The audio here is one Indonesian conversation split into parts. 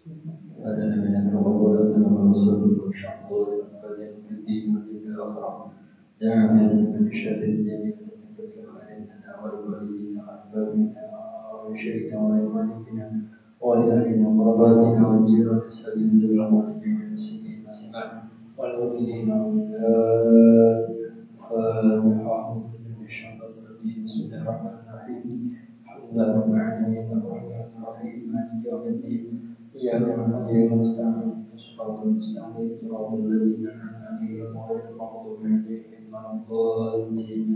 هذا من الرغبة والرسول والشعور والبدن والدين والآخرة داعيا من شر الدنيا وكل خيرنا والوالدين والأحبابنا وشيخنا وإخواننا ولأهلنا وقرباتنا والجيران سبيل الرحمن جميع المسلمين والسماء والمؤمنين والمؤمنات فاتحة من الشيطان الرجيم بسم الله الرحمن الرحيم الحمد لله رب العالمين الرحمن الرحيم مالك يوم الدين إياك نعبد وإياك نستعين صراط المستقيم صراط الذين أنعمت عليهم غير المغضوب عليهم ولا الضالين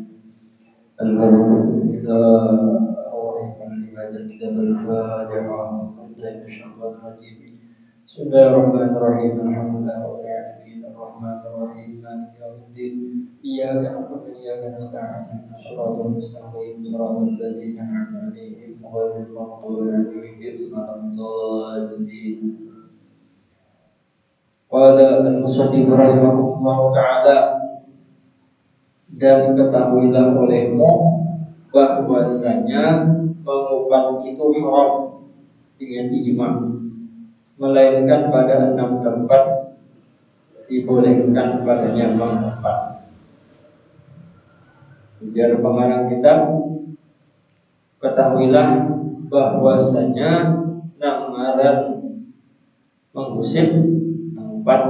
إذا أوحينا لهذا الكتاب الفاتحة من الشيطان الرجيم بسم الله الرحمن الرحيم الحمد لله رب العالمين الرحمن الرحيم مالك يوم الدين إياك نعبد وإياك نستعين صراط المستقيم صراط الذين أنعمت عليهم غير المغضوب عليهم ولا الضالين. قال المصنف رحمه الله تعالى, dan ketahuilah olehmu bahwasanya pengubat itu haram dengan ijma, melainkan pada 6 tempat dibolehkan padanya mengubat. Ujar pengarang kitab, ketahuilah bahwasanya ngaran menggusip, mengubat,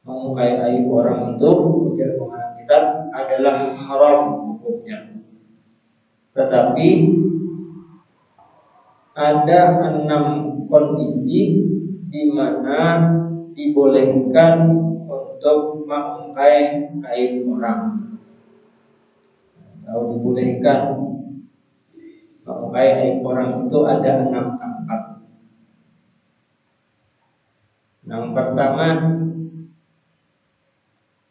memukai aib orang itu, ujar pengarang kitab, adalah haram hukumnya. Tetapi ada 6 kondisi di mana dibolehkan untuk memukai aib orang. Kalau dibolehkan memukai aib orang itu ada 6 tempat. Yang pertama,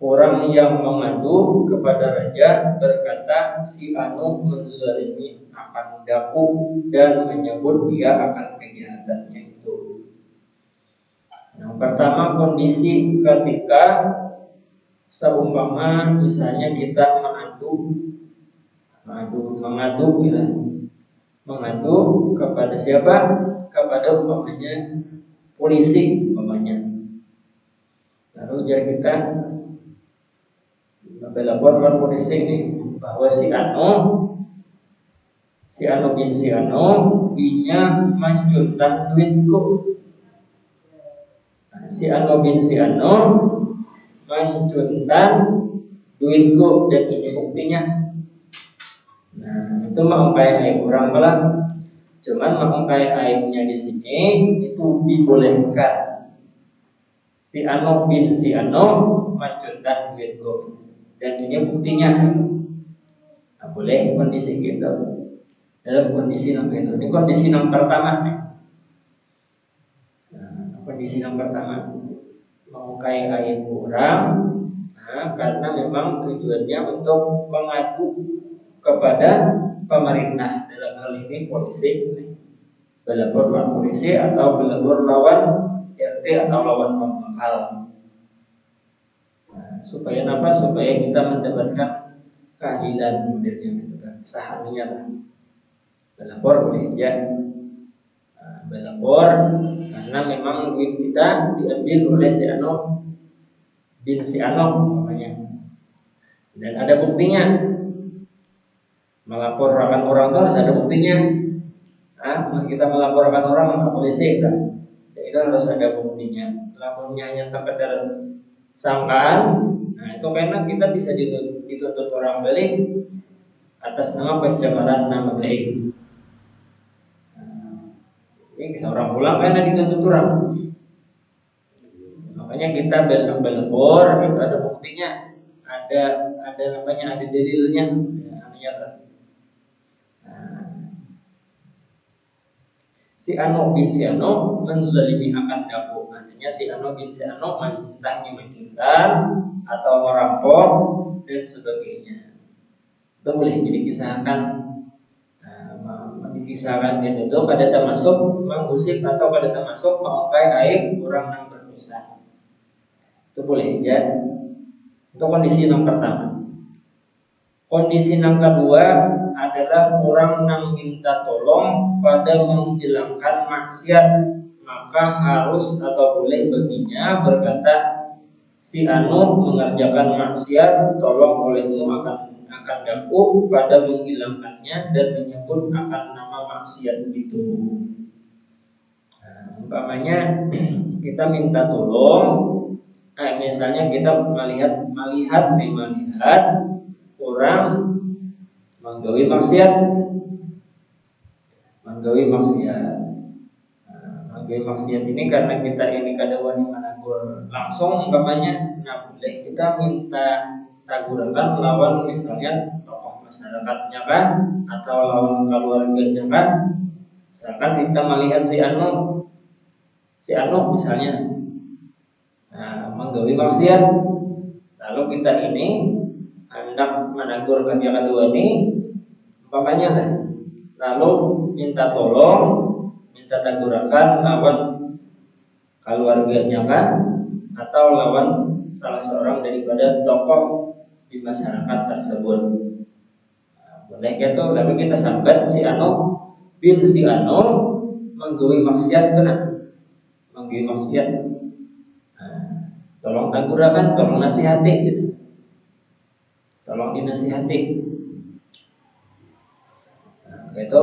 orang yang mengadu kepada raja berkata si anu menzalimi akan daku dan menyebut dia akan kejahatannya itu. Yang pertama, kondisi ketika seumpama misalnya kita mengadu kepada siapa? Kepada umpamanya polisi umpamanya. Lalu jadi kita melaporkan polisi ini bahwa si Anu bin si Anu binya mencuntan duitku. Si Anu bin si Anu mencuntan duitku dan ini buktinya. Nah, itu mengungkai aib orang malah. Cuman mengungkai aibnya di sini itu dibolehkan. Si Anu bin si Anu mencuntan duitku dan ini buktinya. Nah, boleh kondisi gitu. Dalam kondisi yang itu. Ini kondisi yang pertama. Nah, kondisi yang pertama mengungkai aib orang. Nah, karena memang tujuannya untuk mengadu kepada pemerintah, dalam hal ini polisi, berlapor lawan polisi atau berlapor lawan RT atau lawan pembekal. Nah, supaya apa? Supaya kita mendapatkan keadilan modelnya gitu kan, sahamnya lah. Berlapor boleh ya. Nah, berlapor karena memang duit kita diambil oleh si Anu bin si Anu namanya. Dan ada buktinya. Melaporkan orang itu harus ada buktinya. Nah, kita melaporkan orang ke polisi kan, itu harus ada buktinya. Lapornya hanya sekedar sangkaan, nah itu karena kita bisa dituntut orang balik atas nama pencemaran nama baik. Nah, ini seorang pulang karena dituntut orang. Makanya kita belapor itu ada buktinya, ada namanya, ada dalilnya, nyata. Si Anu bin si Anu menzalimi akan daku, artinya si Anu bin si Anu entahnya mencuntan atau merampok dan sebagainya. Itu boleh jadi dikisahkan gitu tuh kada termasuk menggusip atau kada termasuk mengungkai aib orang yang berdosa. Itu boleh ya. Itu kondisi yang pertama. Kondisi yang kedua adalah orang yang minta tolong pada menghilangkan maksiat maka harus atau boleh baginya berkata, si anu mengerjakan maksiat, tolong olehmu akan daku pada menghilangkannya dan menyebut akan nama maksiat itu. Umpamanya kita minta tolong, misalnya kita melihat orang menggawi maksiat, menggawi maksiat ini karena kita ini kada wani menagur langsung umpamanya, nah boleh kita minta tagurakan lawan misalnya tokoh masyarakatnya kan, atau lawan keluarganya kan. Misalkan kita melihat si anu misalnya menggawi maksiat, lalu kita ini hendak menegur ketika kedua ini umpamanya, lalu minta tolong, minta tagurakan lawan keluarganya kan, atau lawan salah seorang daripada tokoh di masyarakat tersebut. Boleh gitu, lalu kita sambat si anu menggawi maksiat kena, menggawi maksiat. Tolong tagurakan, tolong nasihati gitu. Tolong dinasihati. Itu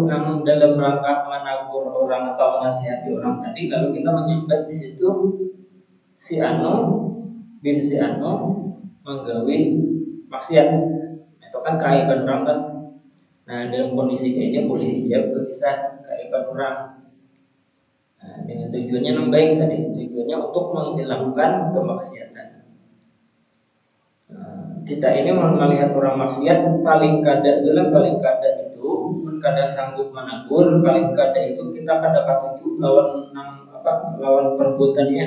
nang dalam rangka menagur orang atau menasihati orang tadi. Kalau kita menyambat di situ si anu menggawi maksiat, itu kan keaiban orang kan. Nah dalam kondisi kayak ini boleh dia berkisah keaiban orang. Dengan tujuannya yang baik tadi, tujuannya untuk menghilangkan kemaksiatan. Kita ini melihat orang maksiat paling kada itu kada sanggup menegur, paling kada itu kita kada katuju lawan perbuatannya.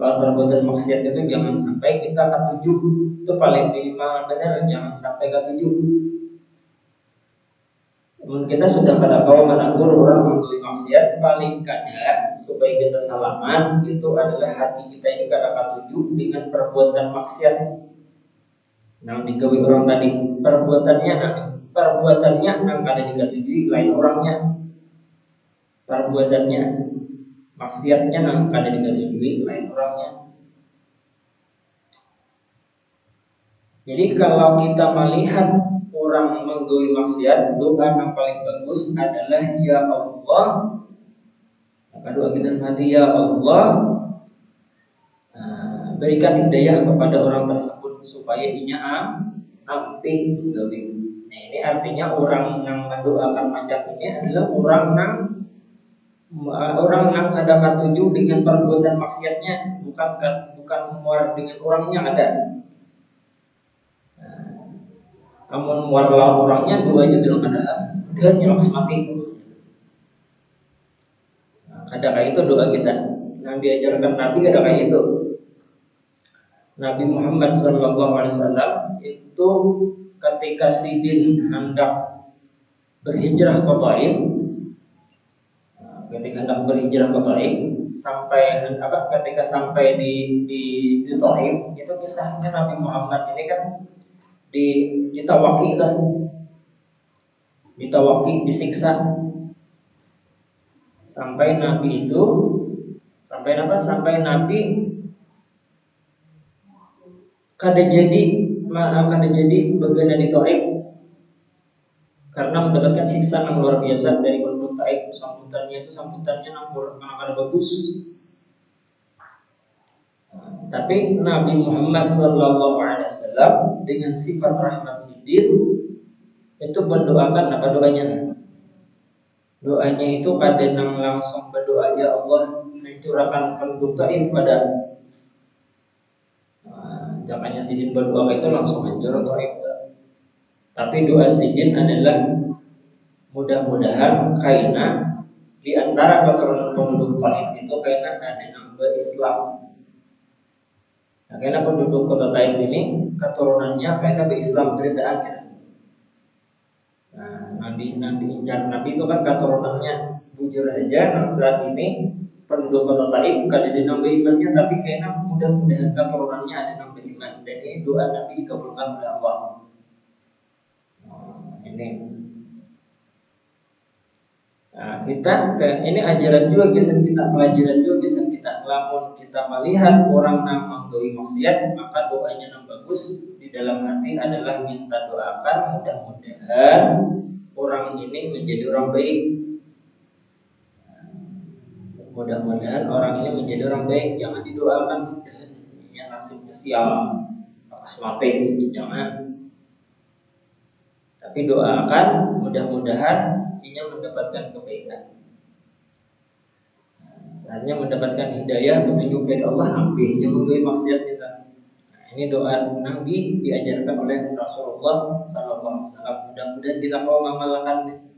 Lawan perbuatan maksiat itu jangan sampai kita katuju, itu paling minimal benar, jangan sampai katuju. Kita sudah kada kau menegur orang menggawi maksiat, paling kada supaya kita salaman itu adalah hati kita ini kada katuju dengan perbuatan maksiat. Nah digawi orang tadi perbuatannya nang kada dikatujui lain orangnya, perbuatannya maksiatnya nang kada dikatujui lain orangnya. Jadi kalau kita melihat orang menggawi maksiat, doa yang paling bagus adalah ya Allah. Maka doa kita nanti ya Allah, berikan hidayah kepada orang tersebut supaya inya ampi gawi. Nah ini artinya orang yang mendoakan macam ini adalah orang yang kada katuju dengan perbuatan maksiatnya, bukan muar dengan orangnya ada. Namun muarlah orangnya duanya dalam keadaan dan nyelok mati. Kada kayak itu doa kita. Yang diajarkan Nabi kada kayak itu. Nabi Muhammad SAW itu ketika Sidin hendak berhijrah ke Taif, ketika sampai di Taif, itu kisahnya Nabi Muhammad ini kan ditawaki disiksa sampai Nabi kada jadi bagian dari Taif karena mendapatkan siksa yang luar biasa dari penduduk Taif. Sambutannya kada bagus. Tapi Nabi Muhammad SAW dengan sifat rahmat sidin itu mendoakan apa doanya? Doanya itu kada nang langsung berdoa ya Allah mencurahkan penduduk Taif pada. Jangannya sidin berdoa itu langsung hancur Taif. Tapi doa sidin adalah mudah-mudahan kaina di antara keturunan penduduk Taif itu kaina ada yang berislam. Nah, karena penduduk kota Taif ini keturunannya karena berislam beritaan kita. Nah, Nabi itu kan keturunannya bujur aja. Saat ini penduduk kota Taif bukan ada yang berimannya, tapi karena mudah-mudahan keturunannya ada yang beriman. Dan ini doa Nabi dikabulkan oleh Allah. Ini. Nah, ini ajaran juga kisah kita, pelajaran juga kisah kita. Lamun kita melihat orang yang menggawi maksiat, maka doanya yang bagus di dalam hati adalah minta doakan mudah-mudahan orang ini menjadi orang baik. Mudah-mudahan orang ini menjadi orang baik. Jangan didoakan ya nasibnya sial, akas mati, jangan. Tapi doakan mudah-mudahan ia mendapatkan kebaikan. Saatnya mendapatkan hidayah petunjuk dari Allah, hampirnya menggawi maksiat kita. Nah, ini doa Nabi diajarkan oleh Rasulullah SAW. Mudah-mudahan kita mau mengamalkan.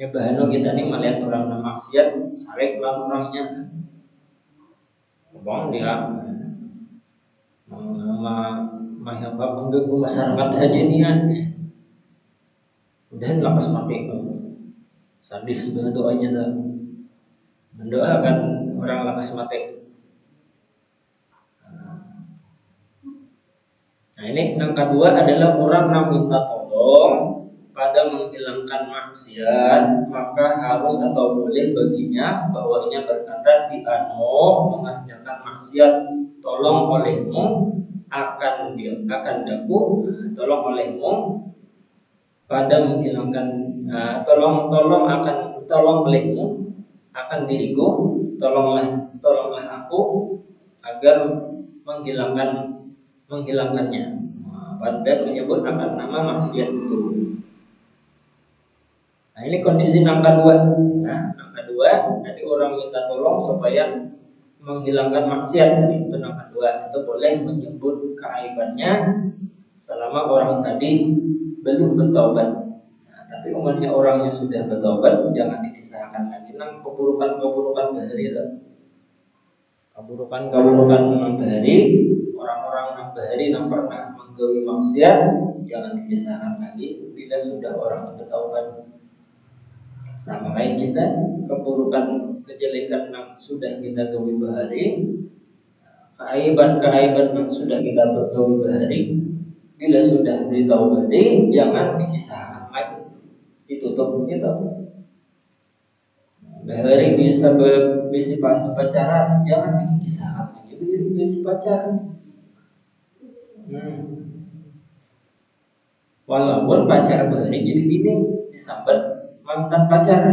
Ya bahano kita nih melihat orang yang maksiat, sarek lah orangnya. Bang dia mengganggu masyarakat hajinian. Dan lapas mati sadis dengan doanya dah. Mendoakan orang lapas mati. Nah ini yang kedua adalah orang yang minta tolong pada menghilangkan maksiat, maka harus atau boleh baginya bahwa ia berkata si Ano mengerjakan maksiat, tolong olehmu akan daku, tolong olehmu pada menghilangkan tolong olehmu akan diriku, tolonglah aku agar menghilangkannya. Dan menyebut akan nama maksiat itu. Nah ini kondisi yang kedua. Nah yang kedua tadi orang minta tolong supaya menghilangkan maksiat. Itu yang kedua, itu boleh menyebut keaibannya selama orang tadi belum bertaubat. Nah, tapi umumnya orang yang sudah bertaubat jangan dikisahkan lagi nang keburukan bahari itu. Keburukan bahari, orang-orang yang bahari yang pernah menggawi maksiat jangan dikisahkan lagi bila sudah orang bertaubat. Sama kayak kita, keburukan kejelekan yang sudah kita gawi bahari, keaiban yang sudah kita gawi bahari, bila sudah ditaubati jangan dikisahkan lagi, ditutup gitu. Bahari bisa pacaran jangan dikisahkan lagi, bisa pacaran. Walaupun pacar bahari jadi bini disambat mantan pacar,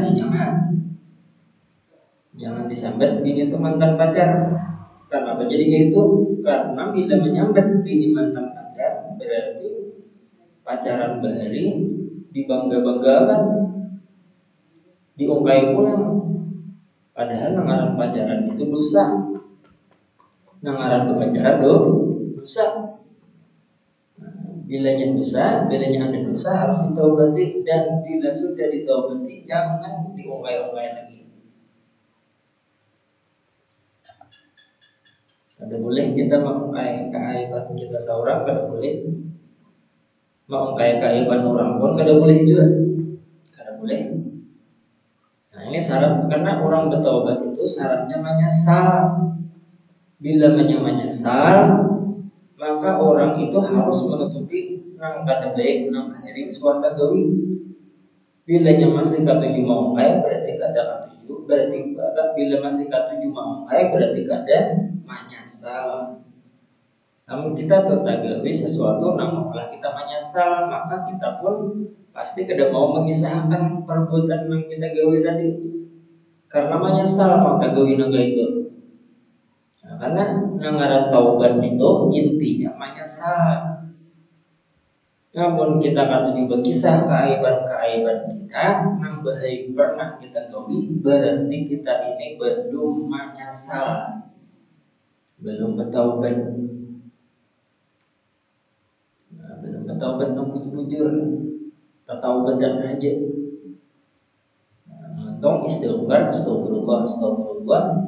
jangan disambat bini itu mantan pacar. Kenapa jadi gitu? Karena bila menyambat bini mantan pacar berarti pacaran bahari dibangga-banggakan, diungkai pulang. Padahal nangaran pacaran itu dosa, nangaran pacaran dosa. Bilanya ada dosa harus ditaubati, dan bila sudah ditaubati jangan diungkai-ungkai lagi. Kada boleh kita mengungkai keaiban kita seorang, kada boleh mengungkai keaiban orang pun kada boleh juga, kada boleh. Nah ini syarat, karena orang bertaubat itu syaratnya menyesal. Bila menyesal, maka orang itu harus menutupi nang kada baik nang hari suatu gawi. Bila masih katuju mengungkai berarti kada katuju, berarti bila masih katuju mengungkai berarti kada menyesal. Namun kita tetap gawi sesuatu nang malah kita menyesal, maka kita pun pasti kada mau mengisahkan perbuatan yang kita gawi tadi. Karena menyesal maka gawi nang itu. Karena nangaran taubat itu intinya menyesal. Namun kita akan juga kisah keaiban kita nang bahaya pernah kita gawi, berarti kita ini belum menyesal, belum bertaubat. Belum bertaubat nang bujur-bujur, bertaubat dan aja. Tong istighfar, astagfirullah.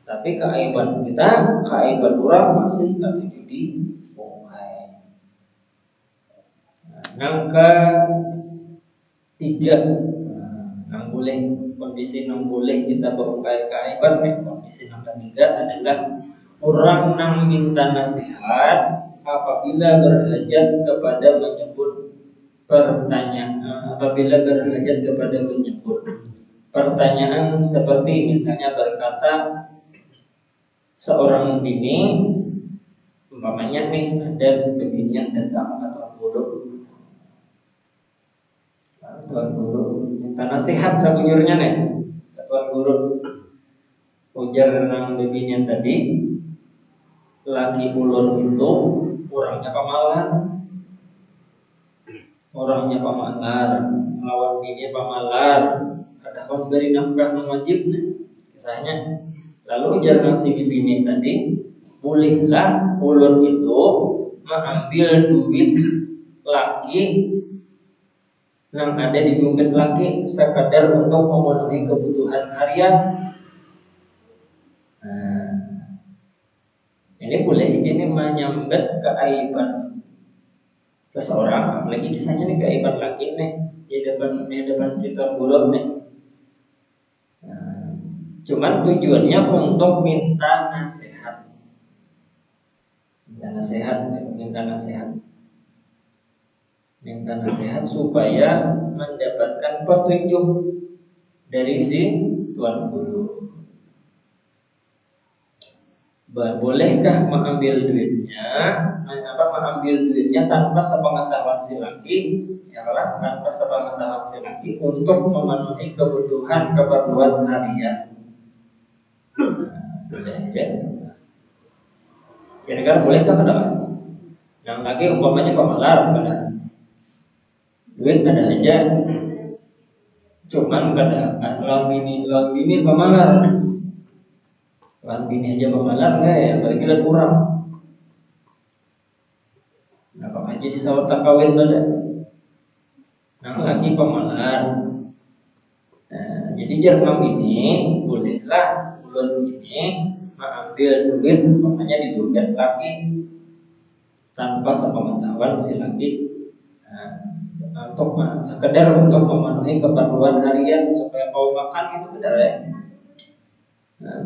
Tapi keaiban kita, keaiban orang masih katuju di bongkai. Nang ketiga, nang boleh kondisi nang boleh kita bongkai keaiban, kondisi nang ketiga adalah orang nang minta nasihat apabila berhajat kepada menyebut pertanyaan, apabila berhajat kepada menyebut pertanyaan seperti misalnya berkata seorang bini, umpamanya nih ada begini yang datang ke tuan guru minta nasihat sebujurnya nih ke tuan guru. Ujar nang begini tadi, laki ulun itu orangnya pamalar, lawan bini pamalar, kadang beri nafkah wajib kisahnya. Lalu ujar nang si bini tadi, bolehlah ulun itu mengambil duit laki yang ada di dompet laki sekadar untuk memenuhi kebutuhan harian. Ini boleh, ini menyambat keaiban seseorang, apalagi misalnya nih keaiban laki nih di depan situ guru nih. Cuman tujuannya untuk minta nasihat, minta nasihat supaya mendapatkan petunjuk dari si tuan guru. Bolehkah mengambil duitnya tanpa sepengetahuan si laki, tanpa sepengetahuan si laki untuk memenuhi keperluan harian. Boleh ya? Kira-kira bolehkah kenapa? Yang laki umpamanya pemalar, duit ada aja, cuman kadang lawan bini pemalar. Lawan bini aja pemalar enggak ya? Bagi kurang. Apakah jadi sawat tak kawin pada? Nah, laki pemalar. Jadi jarang bini, bolehlah ulun ini mengambil duit, makanya di dompet laki tanpa sepengetahuan si laki, untuk sekedar untuk memenuhi keperluan harian supaya kau makan itu benar ya.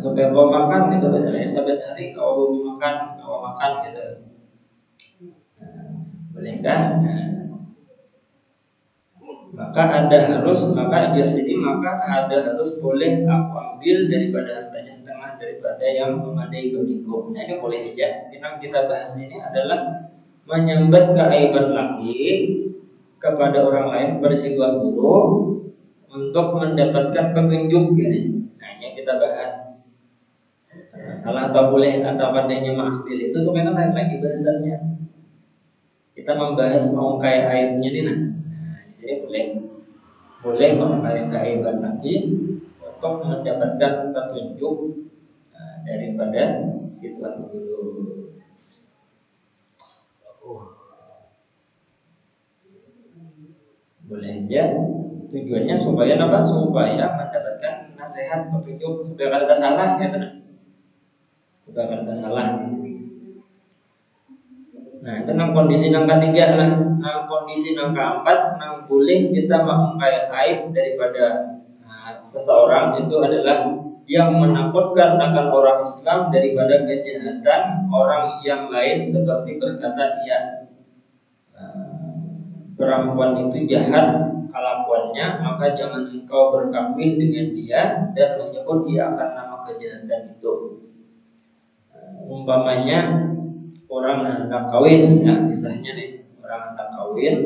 Supaya kau makan itu benar ya. Saban hari kau makan gitu. Bolehkah? Maka harus boleh aku ambil daripada hartanya setengah daripada yang memadai bagiku. Nah, ini boleh aja. Yang kita bahas ini adalah menyambat keaiban laki kepada orang lain, kepada si tuan guru untuk mendapatkan petunjuk ini. Nah, ini kita bahas. Salah atau boleh atau padanya mengambil itu tuh memang lain lagi bahasannya. Kita membahas mengungkap aibnya ini. Nah, di sini boleh mengungkap keaiban laki untuk mendapatkan petunjuk daripada si tuan guru. Boleh aja. Tujuannya supaya apa? Supaya mendapatkan nasihat, petunjuk, supaya kada salah ya kan? Supaya kada salah. Nah, itu kondisi yang ketiga lah. Kondisi yang keempat, boleh kita mengungkap aib daripada seseorang itu adalah yang menakutkan akan orang Islam daripada kejahatan orang yang lain, seperti berkata dia perempuan itu jahat kelakuannya, maka jangan engkau berkawin dengan dia, dan menyebut dia akan nama kejahatan itu. Umpamanya orang hendak kawin, ya kisahnya nih, orang hendak kawin,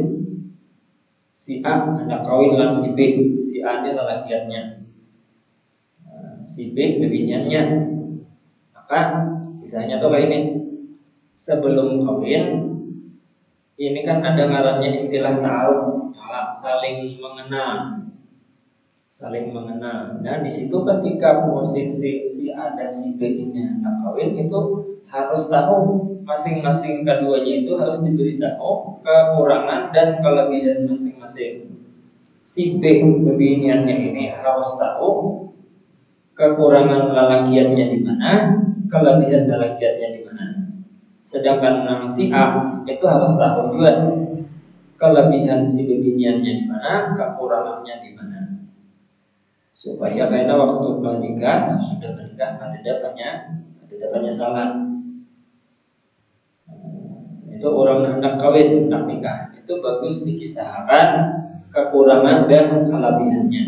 si A hendak kawin dengan si B, si A ini lelakiannya, si B bebiniannya. Maka kisahnya tuh kayak ini, sebelum kawin ini kan ada ngarannya istilah ta'aruf, saling mengenal. Nah, di situ ketika posisi si A dan si B ini hendak kawin, itu harus tahu masing-masing keduanya itu harus diberitahu kekurangan dan kelebihan masing-masing. Si B bebiniannya ini harus tahu kekurangan lelakiannya di mana, kelebihan lelakiannya di mana. Sedangkan si A itu harus tahu juga kelebihan si bebiniannya di mana, kekurangannya di mana. Supaya karena waktu menikah, sudah menikah ada dapatnya salah. Itu orang hendak kawin, hendak nikah, itu bagus dikisahkan kekurangan dan kelebihannya.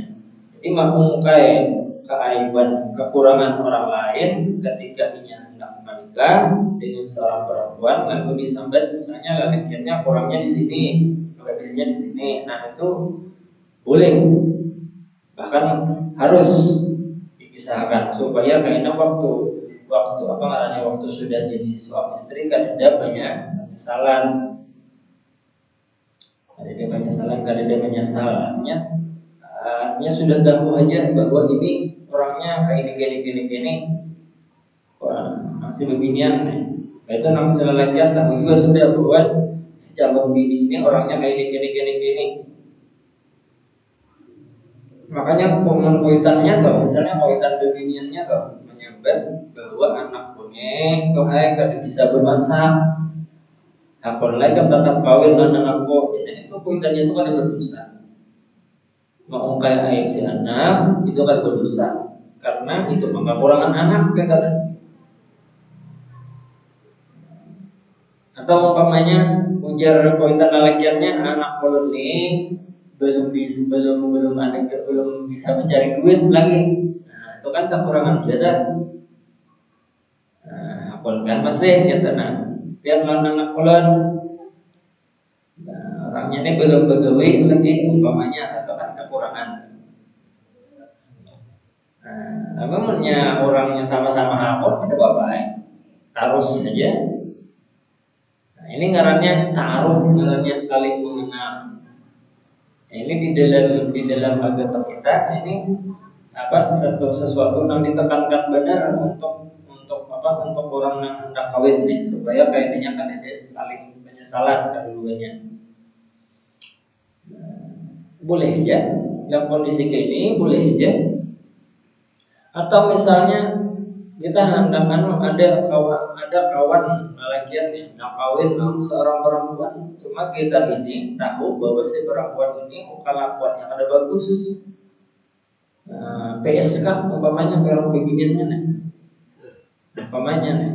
Jadi Jadi mengungkai keaiban, kekurangan orang lain ketika ia hendak menikah dengan seorang perempuan, lalu disambat misalnya lelakiannya kurangnya di sini, kelebihannya di sini. Nah itu boleh, bahkan harus dikisahkan supaya karena waktu waktu sudah jadi suami istri kan ada banyak penyesalan, ada penyesalannya. Artinya sudah tahu aja bahwa ini orangnya kayak gini, wah, masih beginian. Nah, itu namanya lelakian tahu juga sudah bahwa si calon bini ini orangnya kayak gini. Makanya pointannya tuh, misalnya pointan dominiannya tuh menyambat bahwa anak punya tuh kada bisa bermasak, hakon lagi tetap kawin dan anakku. Jadi itu pointannya itu kan berdosa. Mau kayak aib si anak itu kan berdosa karena itu pengakurangan anak kan. Atau umpamanya ujar pointan lelakiannya anak kolon ini belum bisa mencari duit lagi. Nah, itu kan kekurangan biasa. Nah, kolon masih ya tenang. Biar anak kolon. Nah, orangnya ini belum begawi lagi umpamanya atau kan kekurangan. Nah, namanya orangnya sama-sama hakon pada bapak tarus saja. Nah, ini ngarannya taruh, ngarannya saling mengenal. Nah, ini di dalam agama kita ini sesuatu yang ditekankan benar untuk orang yang hendak kawin nih, supaya kayaknya kan ada saling penyesalan keduanya. Boleh aja yang kondisi kayak ini boleh aja. Atau misalnya kita hendak ada kawan lelakian yang kawin sama seorang perempuan, cuma kita ini tahu bahwa si perempuan ini kelakuannya ada bagus. PSK umpamanya kalau beginiannya nih. Umpamanya nih.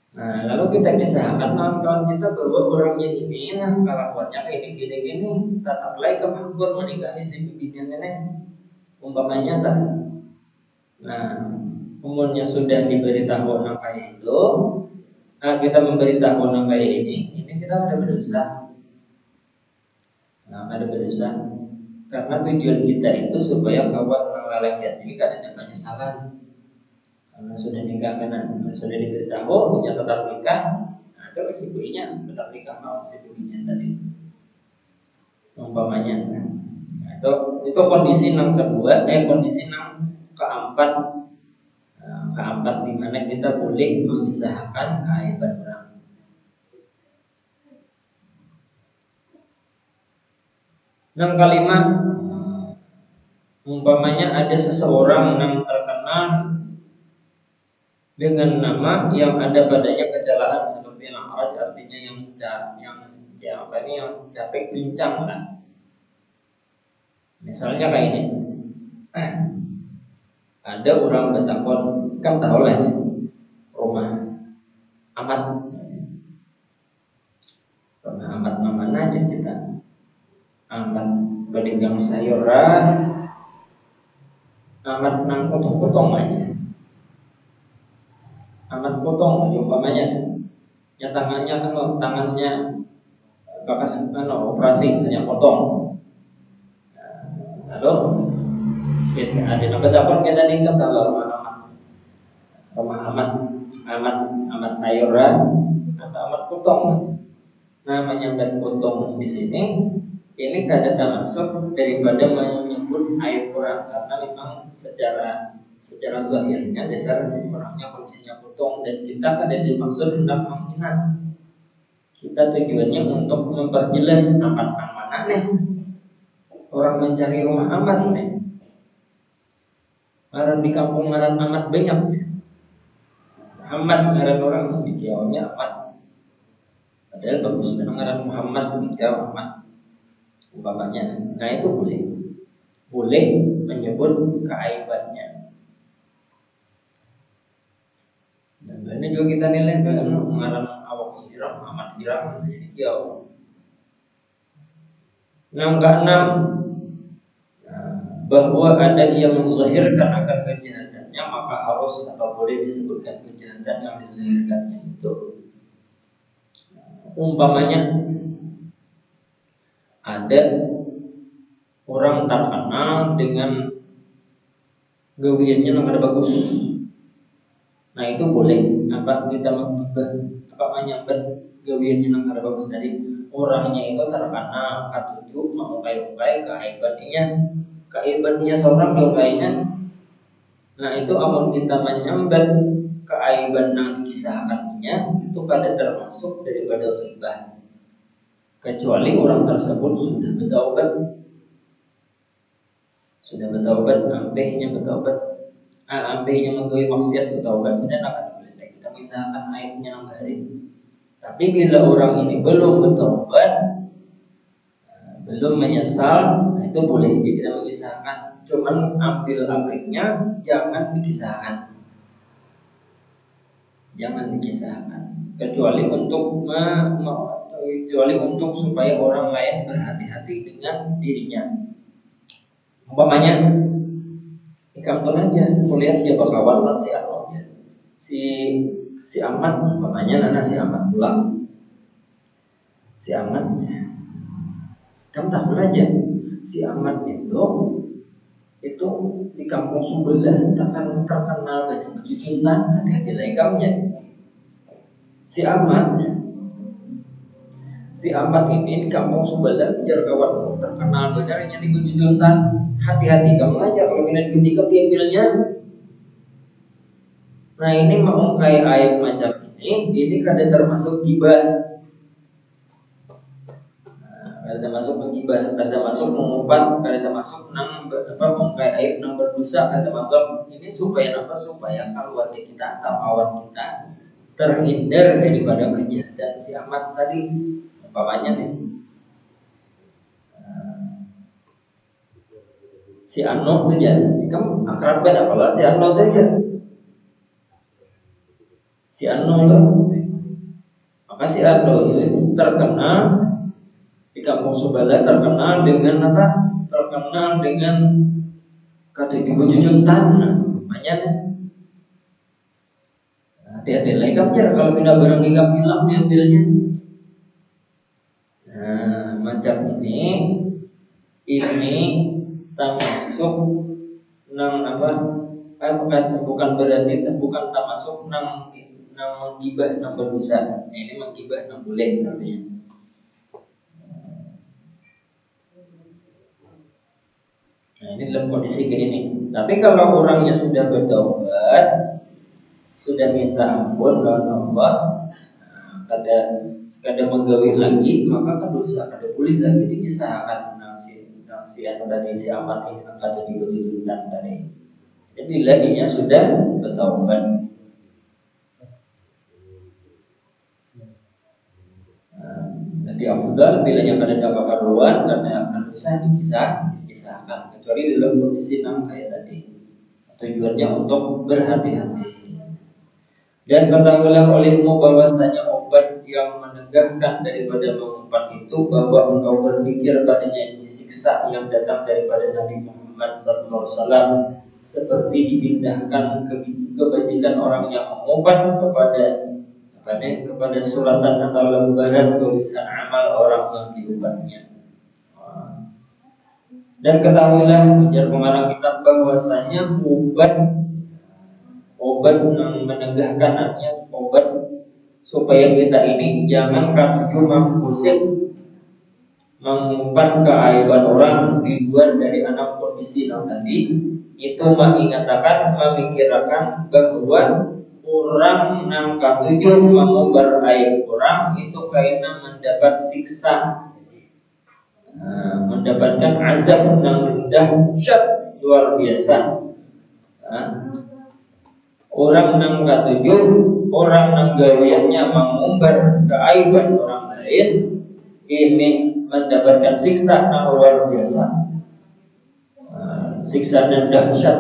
Nah, lalu kita kisahkan kawan-kawan kita bahwa orangnya ini kelakuannya kayak gini, tetap lagi kemampuan menikahi si beginiannya nih. Umpamanya tak. Nah, umurnya sudah diberitahu kayak itu, kita memberitahu kayak ini kita ada berdosa. Nah, ada berdosa karena tujuan kita itu supaya kawan lelakian ini kan ada penyesalan karena sudah nikah, karena sudah diberitahu dia tetap nikah. Nah, itu resikonya tetap nikah mau si beginian tadi umpamanya. Nah, itu kondisi yang kedua, kondisi yang keempat. Keempat di mana kita boleh mengisahkan keaiban orang. Yang kelima, umpamanya ada seseorang yang terkenal dengan nama yang ada padanya kecelaan seperti al-araj, artinya yang capek pincang lah. Misalnya kayak ini. Ada orang bertakon, kan tahu lah ya, rumah amat mana aja kita amat pedagang sayuran, amat nang potong-potong aja, amat potong umpamanya, ya tangannya bekas operasi misalnya potong. Lalu ada yang bertakon kita nikah kalau rumah amat sayuran atau amat potong. Namanya dan potong di sini ini kada termasuk daripada menyebut aib orang, karena memang secara zahirnya dasar orangnya kondisinya potong dan kita kada dimaksud hendak menghina. Kita tujuannya untuk memperjelas amat mana nih orang mencari rumah amat nih. Orang di kampung ngaran amat banyak nih. Amat ngaran orang di kiaunya amat. Padahal bagus memang ngaran Muhammad di kiau amat. Umpamanya. Nah itu boleh menyebut keaibannya. Dan ini juga kita nilai bahwa ngaran awak hiram amat hiram jadi kiau. Yang keenam, bahwa ada yang menzahirkan akan kejahatannya, maka harus atau boleh disebutkan kejahatan yang dizahirkannya itu. Umpamanya ada orang terkenal dengan gawiannya yang ada bagus. Nah itu boleh kita menggibah menyambat gawiannya yang ada bagus tadi. Orangnya itu terkenal katujuh mau kai keaibannya seorang diukainya. Nah itu amun kita menyambat keaiban yang dikisahkannya itu pada termasuk daripada ghibah, kecuali orang tersebut sudah bertaubat, ampehnya menggawi maksiat bertaubat, sudah akan boleh kita mengisahkan aibnya yang hari. Tapi bila orang ini belum bertaubat, belum menyesal, nah itu boleh kita mengisahkan. Cuman ambil aibnya, jangan dikisahkan. Kecuali untuk supaya orang lain berhati-hati dengan dirinya. Umpamanya kamu aja melihat dia berkawan si Arno ya. Si Ahmad umpamanya si Ahmad pulang. Si Ahmad kamu tahu aja si Ahmad itu di kampung sebelah terkenal banyak pecucuntan, hati-hati lagi kamunya. Si Ahmad ini di kampung sebelah biar kawan terkenal benernya di pecucuntan, hati-hati kamu aja kalau kena ketika diambilnya. Nah ini mau kayak aib macam ini kada termasuk ghibah. Kada termasuk menggibah, kada termasuk mengumpat, kada termasuk mengkai aib nang berdosa, kada termasuk. Ini supaya keluarga kita atau kawan kita terhindar daripada kejahatan si Ahmad tadi. Umpamanya nih si Ano tuh ya, kamu akrab banget kalau si Ano tuh ya. Si Ano tuh, maka si Ano itu terkenal di kampung sebelah, terkenal dengan Terkenal dengan kata ibu cucutan, namanya. Hati-hati lagi kalau pindah barang hingga hilang diambilnya. Nah, macam ini termasuk nang bukan termasuk nang menggibah nang berdosa. Ini menggibah nang boleh namanya. Nah ini dalam kondisi gini. Tapi kalau orangnya sudah bertaubat, sudah minta ampun lawan Allah, kada menggawi lagi, maka kan dosa kada boleh lagi dikisahkan si amat ini kada diwujudkan tadi. Jadi bila dia sudah bertaubat, jadi afdal bila yang kada dapat keperluan karena akan dosa dikisahkan, kecuali dalam kondisi yang kayak tadi. Tujuannya untuk berhati-hati. Dan ketahuilah olehmu bahwasanya obat yang menegahkan daripada mengumpat itu bahwa engkau berpikir pada janji siksa yang datang daripada Nabi Muhammad SAW, seperti dipindahkan kebajikan orang yang mengumpat kepada suratan atau lembaran tulisan amal orang yang diumpatnya. Dan ketahuilah ujar pengarang kitab bahwasanya obat yang menegahkan, artinya obat supaya kita ini jangan cuma musik mengumpat keaiban orang di luar dari anak kondisi yang tadi itu memikirkan bahwa orang yang ketujuh mengumbar aib orang itu kaitan mendapat siksa, mendapatkan azab yang dahsyat luar biasa. Orang yang ketujuh, orang yang gawiannya mengumbar keaiban orang lain, ini mendapatkan siksa yang luar biasa, siksa yang dahsyat.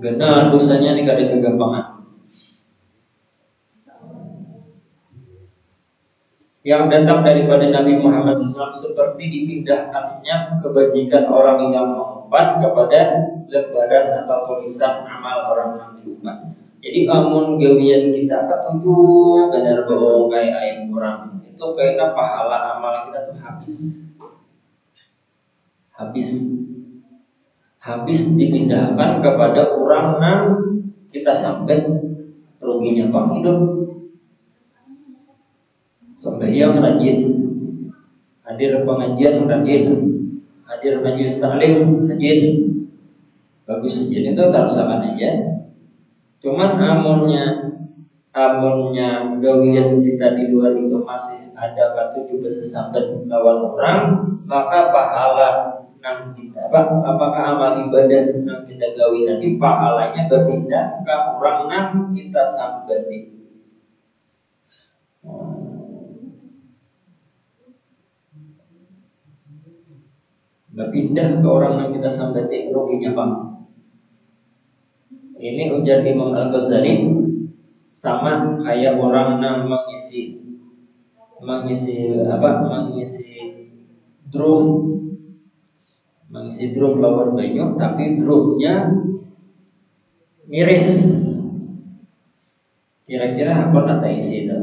Karena dosanya ini kada kegampangan. yang datang daripada Nabi Muhammad SAW seperti dipindahkannya kebajikan orang yang mengumpat kepada lembaran atau tulisan amal orang yang diumpat. Jadi amun gawian kita ketujuh benar bohong kayak ayam orang itu kayaknya pahala amal kita tuh habis dipindahkan kepada orang yang kita sampai ruginya bang hidup. Sembahyang rajin, hadir pengajian rajin, hadir majelis taklim rajin, bagus aja itu terusakan aja. Cuman amunnya gawian kita di luar itu masih ada batu juga sesambat lawan orang, maka pahala nang kita apakah amal ibadah nang kita gawi tadi pahalanya berpindah ke orang nang kita sambati. Berpindah ke orang yang kita sambati ruginya bang. Ini ujar Imam Al-Ghazali sama kayak orang yang mengisi drum lawan banyu, tapi drumnya miris. Kira-kira apa kata isi itu?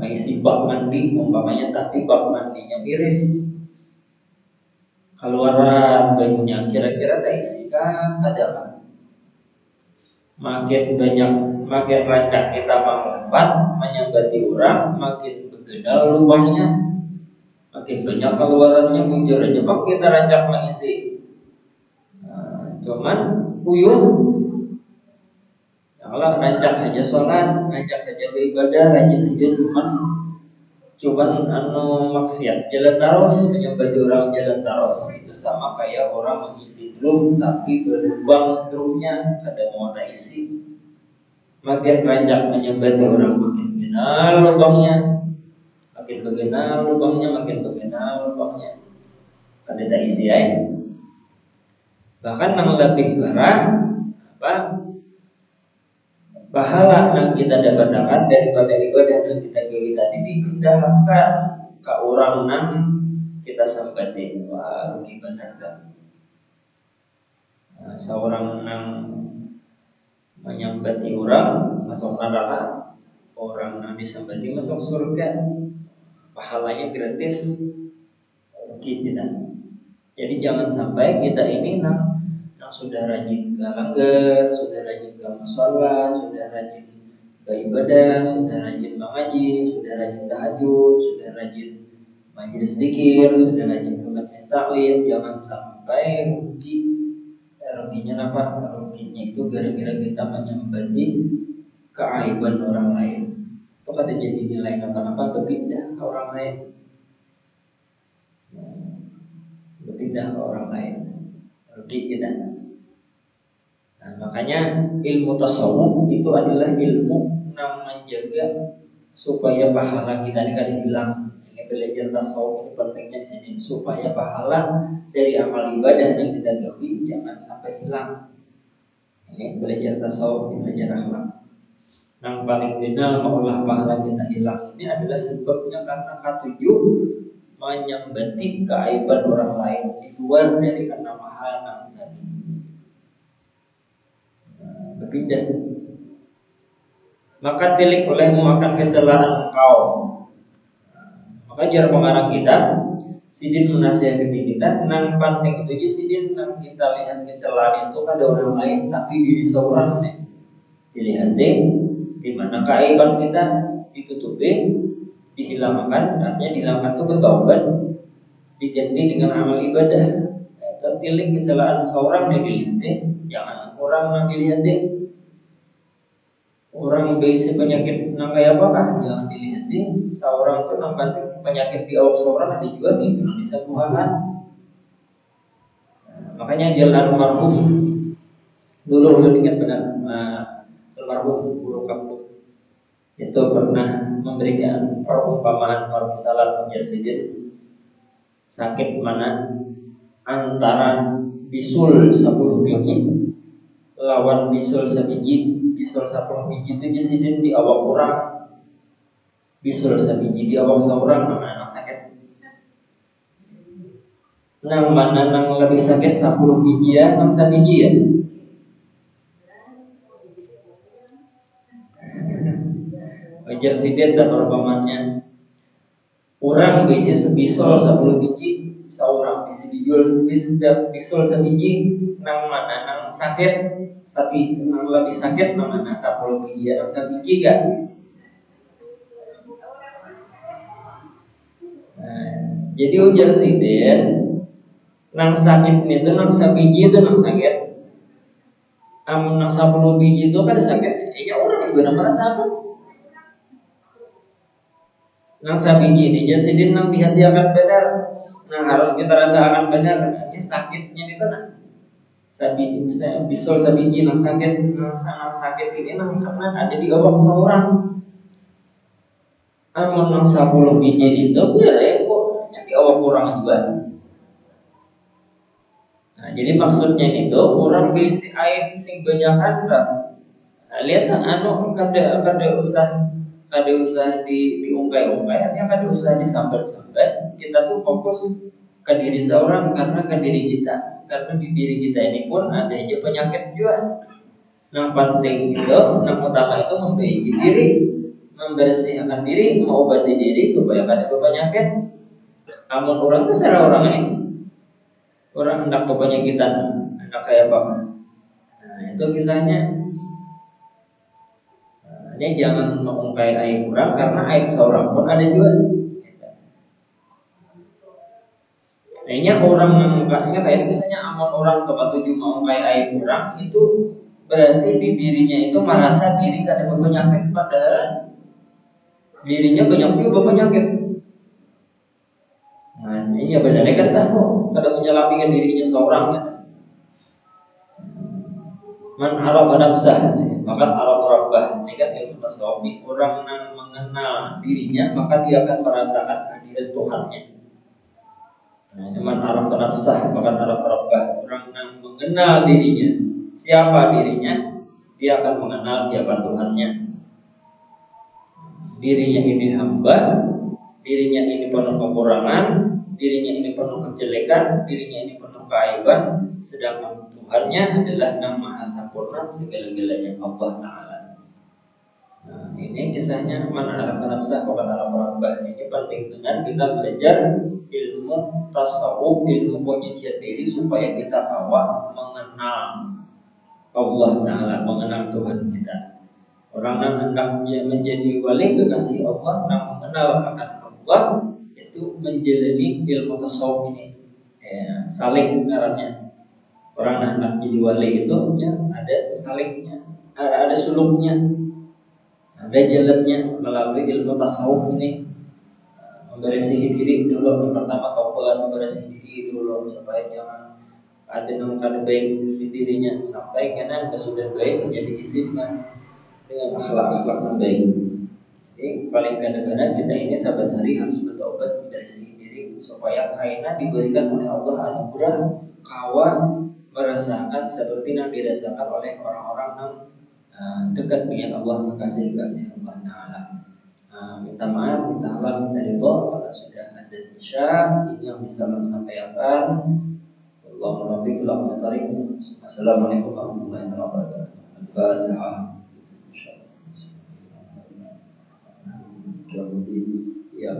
Mengisi bak mandi umpamanya, tapi bak mandinya miris. Keluaran banyunya kira-kira tak isi kan ada kan? Makin rancak kita mengumpat menyambati orang, makin bergedal lubangnya, makin banyak keluarannya muncul aja pak kita rancak mengisi. Cuman puyuh, kalau rancak saja sholat, rancak saja beribadah, rajin aja cuman maksiat jalan terus, menyambati orang jalan terus itu sama kayak orang mengisi drum tapi berlubang drumnya ada mau tak isi. Makin rancak menyambati orang makin kenal lubangnya, makin berkenal lubangnya ada tak isi ya. Bahkan yang lebih parah pahala yang kita dapatkan daripada ibadah yang kita gawe tadi dipindahkan ke orang yang kita sambati. Wah, rugi benar kan? Seorang yang menyambati orang masuk neraka, orang yang disambati masuk surga, pahalanya gratis. Rugi tidak. Jadi jangan sampai kita ini yang sudah rajin ke langgar, sudah rajin ke mushola, sudah rajin beribadah, sudah rajin mengaji, sudah rajin tahajud, sudah rajin majelis zikir, sudah rajin ke majelis taklim, jangan sampai ruginya apa? Ruginya itu gara-gara kita menyambati keaiban orang lain. Itu kata jadi nilai apa berpindah ke orang lain. Berpindah ke orang lain. Rugi kita. Nah, makanya ilmu tasawuf itu adalah ilmu yang menjaga supaya pahala kita ini kan hilang. Ini belajar tasawuf itu pentingnya di sini supaya pahala dari amal ibadah yang kita gawi jangan sampai hilang. Ini belajar tasawuf, belajar akhlak. Yang paling benar mengolah pahala kita hilang ini adalah sebabnya karena ketujuh menyambati keaiban orang lain di luar dari karena pahala tadi. Berpindah, maka tilik olehmu akan kecelaan engkau. Maka jar pengarang kita sidin menasihati kita nang penting itu aja sidin nang kita lihat kecelaan itu ada orang lain tapi diri seorang nih dilihat di mana keaiban kita ditutupi dihilangkan, artinya dihilangkan itu bertobat diganti dengan amal ibadah. Tertilik kecelaan seorang yang dilihat jangan orang yang dilihat orang berisi penyakit nang kayak apakah jangan dilihat seorang itu nang penyakit di awak seorang ada juga nih yang disembuhkan. Makanya jalan almarhum dulu ingat benar almarhum guru kampung itu pernah memberikan perumpamaan permisalan penjelasan sakit mana antara bisul 10 biji lawan bisul sebiji, bisul 10 biji itu jadi di awak orang bisul sabiji di awak seorang nang sakit. Nang mana nang lebih sakit 10 biji ya, nang sabiji ya. Wajar sidet dan perumpamannya. Orang bisa sebisol 10 biji, seorang bisa dijual bisul sebiji nang mana nang sakit sapi nang lebih sakit nang mana 10 biji nang sabiji kan. Nah, jadi ujar sidet nang sakit itu nang sabiji itu nang sakit. Nang 10 biji itu kan sakit. Ya orang juga merasakan. Nang sabiji ini jadi nang di hati akan benar. Nah harus kita rasakan benar. Ini sakitnya itu nah. Sabiji bisul sabiji nang sakit ini nang karena ada di awak seorang. Amun nang 10 biji itu ya kok di awak orang juga. Nah, jadi maksudnya itu orang bisi air sing banyakan kan. Nah, lihat anu kada usah diungkai-ungkai, artinya kada usah disambar-sambar. Kita tuh fokus ke diri seorang karena ke diri kita. Karena di diri kita ini pun ada aja penyakit juga. Yang penting itu, yang utama itu membaiki diri, membersihkan diri, mengobati diri supaya kada berpenyakit. Amun orang itu secara orang ini, orang hendak berpenyakitan, hendak kayak apa? Nah, itu kisahnya. Ini jangan mengungkai aib orang karena aib seorang pun ada juga. Nah, ini orang mengungkainya kayak misalnya amal orang tempat tujuh mengungkai aib orang itu berarti di dirinya itu merasa diri kada berpenyakit padahal dirinya banyak juga berpenyakit. Nah, ini ya benar kan tahu kada menyelami dirinya seorang kan. Man arab nafsah maka arab rabbah. Ini kan ilmu tasawuf. Orang yang mengenal dirinya maka dia akan merasakan kehadiran Tuhannya. Nah, man arab nafsah maka arab rabbah. Orang yang mengenal dirinya, siapa dirinya, dia akan mengenal siapa Tuhannya. Dirinya ini hamba, dirinya ini penuh kekurangan, dirinya ini penuh kejelekan, dirinya ini penuh keaiban, sedangkan Tuhannya adalah yang maha sempurna segala-galanya Allah Ta'ala. Nah, ini kisahnya mana arab nafsah bukan arab rabbah. Ini penting dengan kita belajar ilmu tasawuf, ilmu penyiasat diri supaya kita kawa mengenal Allah Ta'ala, mengenal Tuhan kita. Orang yang hendak menjadi wali kekasih Allah, yang mengenal akan Allah, itu menjalani ilmu tasawuf ini. Saling ngarannya. Orang yang hendak jadi wali itu ya, ada salingnya, ada suluknya, ada jalannya melalui ilmu tasawuf ini. Membersihi diri dulu, yang pertama taubat, membersihi diri dulu supaya jangan ada yang baik di dirinya sampai karena sudah baik menjadi isi dengan akhlak-akhlak yang baik. Jadi paling kadang-kadang kita ini sahabat hari harus bertobat dari segi diri supaya kaina diberikan oleh Allah anugerah kawan merasakan seperti yang dirasakan oleh orang-orang yang dekat dengan Allah, kekasih-kekasih Allah Ta'ala. Minta maaf, minta Allah, minta ridho kalau sudah azan isya. Ini yang bisa saya sampaikan. Assalamualaikum warahmatullahi wabarakatuh. Al-Fatihah. Ya,